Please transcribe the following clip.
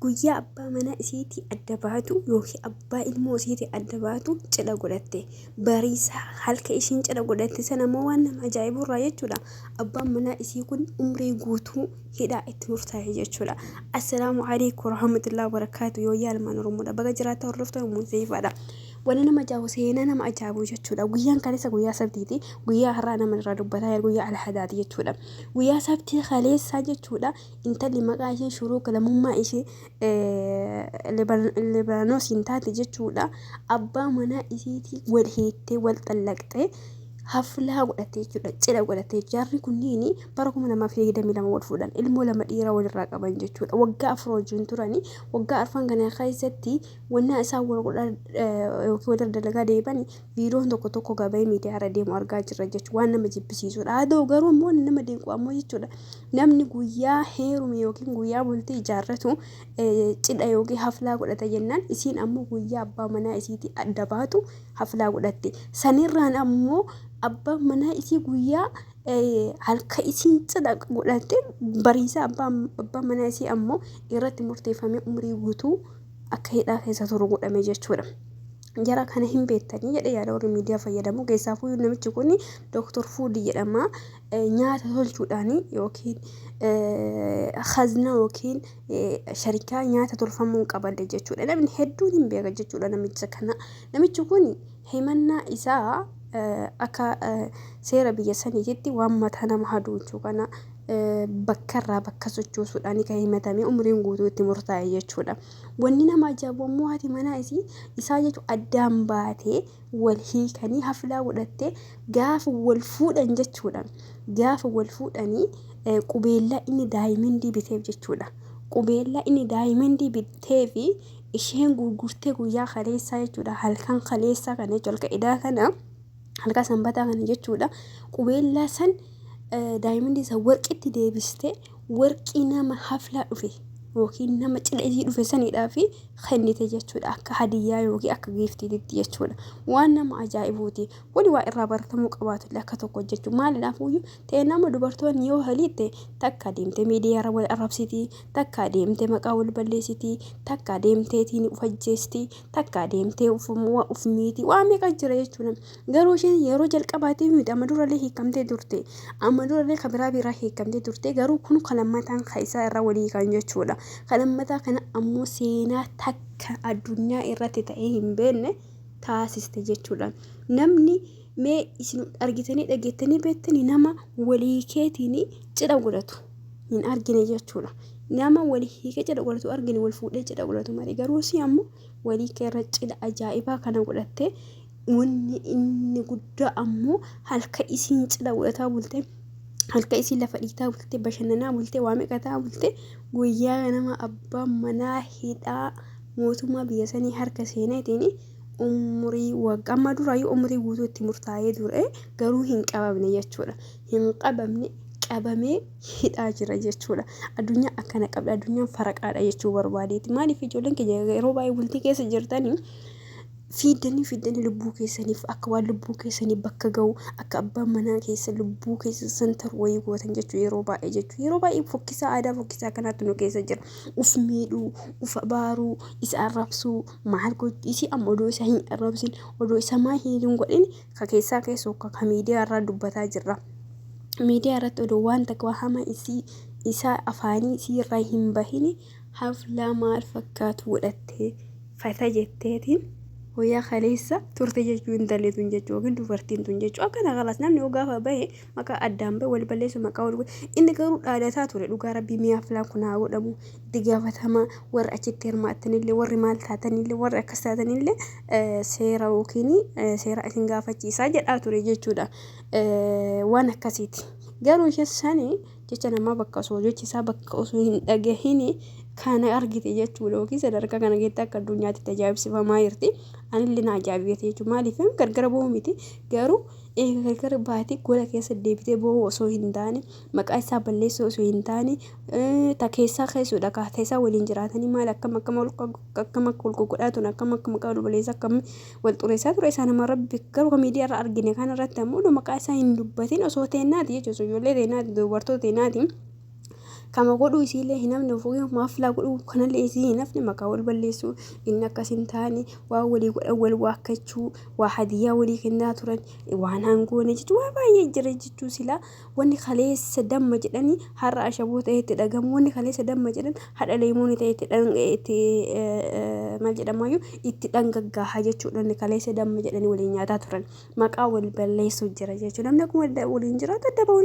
guyyaa abbaa mana isiitii adda baatu yookiin abbaa ilmoo isiitii adda baatu cidha godhatte bariisa halka ishiin cidha godhatte sana moo waan nama ajaa'iburraa jechuudha. Abbaan mana isii kun umrii guutuu hidhaa itti murtaa'e jechuudha. Assalaamu alaikum warahmatullahi wabarakatuh. Yoo yaalmaan oromoodha baga jiraata hordoftoota muuzeefaadha. Wanna nama ajaa'ibu seenaa nama ajaa'ibu jechuudha. Guyyaan kaleessa guyyaa sabtiiti. Guyyaa har'aa nama irraa dubbataa guyyaa alhadaati jechuudha. Guyyaa sabtii kaleessaa jechuudha. Intalli maqaa ishee shuruuka lammummaa ishee Libaanoosiin taate jechuudha. Abbaa manaa isiitii wal hiittee wal xallaqxee haflaa godhattee jechuudha. Cidha godhattee jarri kunniin bara 2022 wal fuudhan ilmoo lama dhiiraa walirraa qaban jechuudha. Waggaa afur wajjin turanii waggaa arfan kana keessatti wanna isaan wal godhan yookiin wal dalagaa deeban viidiyoon tokko tokko gabaa miidiyaa irra deemu argaa jirra jechuudha. Waan nama jibbisiisudha. Haa ta'u garuu immoo nama dinqu ammoo jechuudha. Namni guyyaa heerume yookiin guyyaa bultii ijaarratu cidha yookiin haflaa godhata jennaan isiin ammoo guyyaa abbaa manaa isiitii adda baatu haflaa godhatte. Sanirraan ammoo abbaan manaa isii guyyaa halka isiin cidha godhatte bariisa abbaan manaa isii ammoo irratti murteeffamee umrii guutuu akka hidhaa keessa turu godhame jechuudha. Jara kana hin beektanii jedhe yaada warri miidiyaa fayyadamu keessaafuu namichi kun Dr. Fuudi jedhama. Nyaata tolchuudhaan yookiin khazna yookiin sharikaa nyaata tolfamuun qabadde jechuudha. Namni hedduun hin beeka jechuudha namicha kana. Namichi kun himannaa isaa akka seera biyya saniitti waan mataa nama haduuchuu kana bakkarraa bakka sochoosuudhaan kan himatame umriin guutuu itti murtaa'e jechuudha. Wanni nama ajaa'ibu ammoo haati manaa isaa jechuun addaan baatee wal hiikanii haflaa godhattee gaafa wal fuudhan jechuudha. Gaafa wal fuudhanii qubeellaa inni daa'imandii biteef jechuudha. Qubeellaa inni daa'imandii biteefi isheen gurgurtee guyyaa kaleessaa jechuudha. Halkan kaleessaa kana jechuudha. Halka idaa kana halka sanbataa kana jechuudha. Qubeellaa san daa'imandii isa warqitti deebiste warqii nama haflaa dhufe yookiin nama cidha isii dhufe sanidhaaf kennite jechuudha. Akka hadiyyaa yookiin akka giiftiitti jechuudha. Waan nama ajaa'ibuuti. Kuni waa irraa baratamuu qabaatu akka tokko jechuudha. Maaliidhaafuyyuu ta'ee nama dubartoonni yoo haliitte takka deemtee miidiyaa irra wal arrabsiti, takka deemtee maqaa wal balleessiti, takka deemteetiin uf ajjeesti, takka deemtee uf miiti waan meeqa jira jechuudha. Garuu isheen yeroo jalqabaatiif miti amma durallee hiikamtee turte. Amma durallee kabiraa biraa hiikamtee turte. Garuu kun kalammataan kaisaa irra walii kan jechuudha. Kalammataa kana ammoo seenaa takka addunyaa irratti ta'ee hin beekne taasiste jechuudha. Namni mee isin argitanii dhageettanii beektanii nama walii keetiin cidha godhatu hin argine jechuudha. Nama walii hiikee cidha godhatu argine wal fuudhee cidha godhatu malee garuu si ammoo walii kee irra cidha ajaa'ibaa kana godhattee wanni inni guddaa ammoo halka isiin cidha godhataa bulte. Halka isiin lafa dhiitaa bulte bashannanaa bulte waa meeqataa bulte guyyaa nama abbaan manaa hidhaa mootummaa biyya sanii harka seeneetiin umrii waggaa amma duraayyuu umrii guutuu itti murtaa'ee ture garuu hin qabamne jechuudha. Hin qabamne qabamee hidhaa jira jechuudha. Addunyaa akkana qabdi. Addunyaan faraqaadha jechuu barbaadeeti. Maaliif ijoolleen keenya yeroo baay'ee bultii keessa jirtanii fiddanii lubbuu keessaniif akka waan lubbuu keessanii bakka ga'u akka abbaan manaa keessa lubbuu keessa santaru wayii gootan jechuu yeroo baay'ee fokkisaa aadaa fokkisaa kanaatti nu keessa jira. Uf miidhuu, uf abaaruu, isa arrabsuu maal gochuu isii amma odoo isa hin arrabsin odoo isa maa hin godhin ka keessaa keessoo ka miidiyaa irraa dubbataa jirra. Miidiyaa irratti odoo waan takka hamaa isaa afaanii isii irraa hin bahini haflaa maal fakkaatu godhattee fata jetteetiin hoyaa kaleessa turte jechuun intalleetun jechuu yookiin dubartiin tun jechuu akkana galas namni ogaafa bahe maqaa addaan bahe wal balleessu maqaa wal inni garuu dhaadataa ture dhugaa rabbii mi'a filaan kun haa godhamu itti gaafatama warri achitti hirmaatanillee warri maal taatanillee warri akkas taatanillee seera yookiin seera isin gaafachiisaa jedhaa ture jechuudha. Waan akkasiiti garuu ishee sanii jecha namaa bakka osoo jechisaa bakka osoo hin dhagahini kana argite jechuudha yookiin sadarkaa kana geette akka addunyaatti tajaajibsifamaa jirti. Anillee na ajaa'ibate jechuudha. Maaliif gargar ba'uu miti garuu gargar baatee gola keessa deebitee ba'uu osoo hin taane maqaa isaa balleessuu osoo hin taane ta keessaa keessuudha kaata isaa waliin jiraatanii maal akkam wal godhaatuun akkam maqaa wal balleessaa akkam wal xureessaa ture isaa nama rabbi garuu miidiyaa irra argine kana irratti ammoo maqaa isaa hin dubbatin osoo teennaati jechuudha. Ijoollee teennaati dubartoota teennaati. kama godhuu isiillee hin hafne ofii maaflaa godhuu kanallee isii hin hafne maqaa wal balleessuu inni akkas hin taane waa walii godhan wal waakkachuu waa hadiyyaa walii kennaa turan waan hangoone jechuun waa baay'ee jira jechuu silaa wanni kaleessa damma jedhanii har'a ashaboo ta'etti dhagamu wanni kaleessa damma jedhan hadha leemoon ta'etti maal jedhamayyuu itti dhangaggahaa jechuudha inni kaleessa damma jedhanii waliin nyaataa turan maqaa wal balleessuu jira jechuudha namni akkuma waliin jiraatu adda bahu.